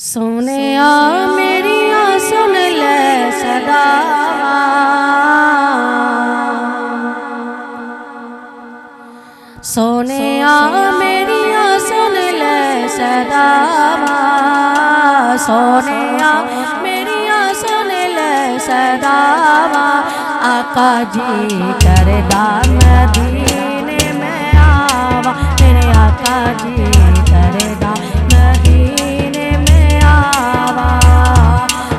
सोने मेरिया सुन ले सदा, सोने मेरिया सुन ले सदा, सोने मेरिया सुन ले सदा। आका जी करदा मदीने में आवा, मेरे आका जी करदा मदीने में आवा।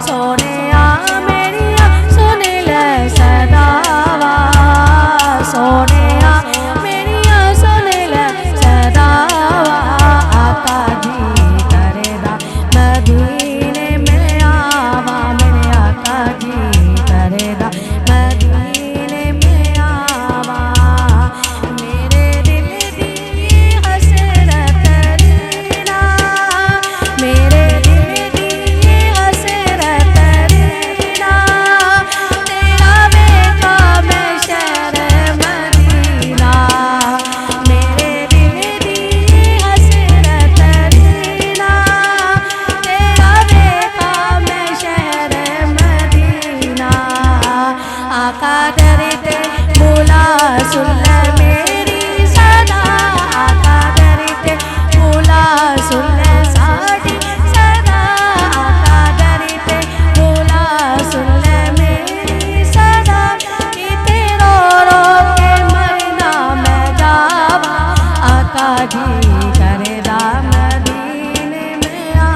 सोने मेरिया सुन ले सदा, सोने मेरिया सुन ले सदा। आका जी करदा मदीने में आवा, मेरे आका जी करदा मदीने में आवा। मेरे दिल दी हसरत रीना, मेरे दिल दी हसरत रीना, तेरा बेटा मैं शहर मदीना। मेरे दिल दी हसरत रीना, तेरा बेटा मैं शहर मदीना। आका डरते बुला सुन ले मेरी सदा, आका डरते बुला सुन ले साडी सदा। आका डरते बुला सुन ले मेरी सदा, किते रो रो के मरना मैं जावा। आका जी करदा मदीने में आ,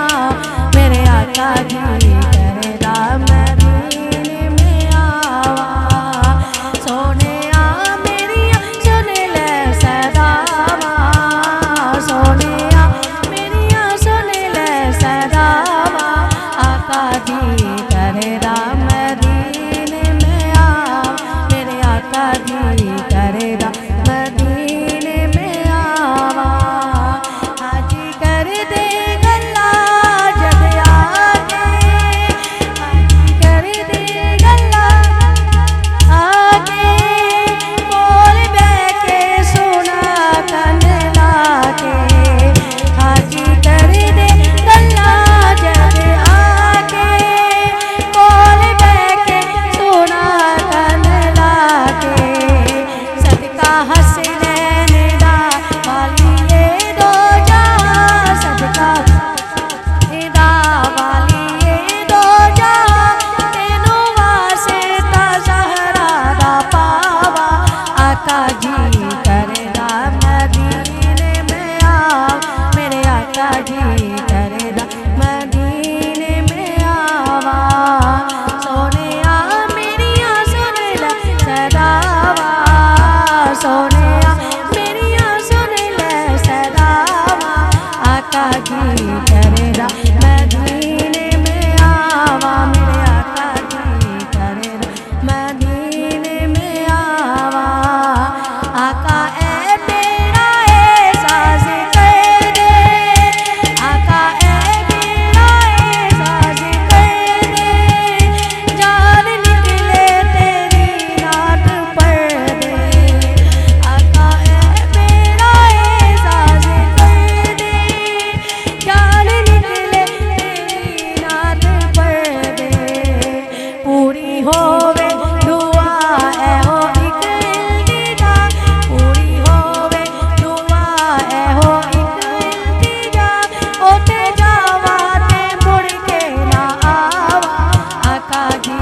मेरे आका जी करदा मदीने में आवा। सोने मेरिया सुन ले सदा, सोने मेरिया सुन ले सदा। आका जी करदा मदीने में आ, मेरे आका जी करदा मदीने में आवा। हाजी कर दे गल्ला जग आके, हाजी कर दे गल्ला आके, कोल बैठ के सुना कन लाके। हाजी कर दे गल्ला जग आके, कोल बैठ के सुना कन लाके। सदका हसनैन दा वालिए दो जहां, सदका दा वालिए दो जहां, तेनों वास्ता ज़हरा दा पावा। आका जी करदा मदीने में आ, मेरे आका जी करदा मदीने में आवा। सोने मेरिया सुन ले सदा, सोने मेरिया सुन ले सदा। आका जी करदा मदीने में आवा, मेरे आका जी करदा मदीने में आवा। आका ए तेरा एहसास कर दे, आका ए तेरा एहसास कर दे, जान निकले तेरी रात पढ़ दे। आका ए तेरा एहसास कर दे, जान निकले तेरी रात पढ़ दे। पूरी होवे दुआ ए हो इक इल्तिजा, पूरी होवे दुआ ए हो इक इल्तिजा, ओते जावा ते मुड़ के ना आवा। आका जी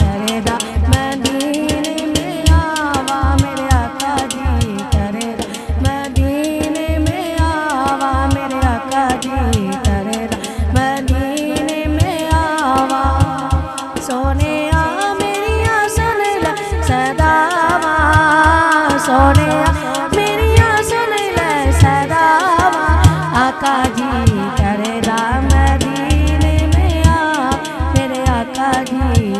करदा मदीने में आवा, मेरे आका जी करदा मदीने में आवा, मेरे आका जी करदा मदीने में आवा। सोने मेरिया सुन ले सदा, सोने मेरिया सुन ले सदा। आका जी करदा मदीने में आ, मेरे आका जी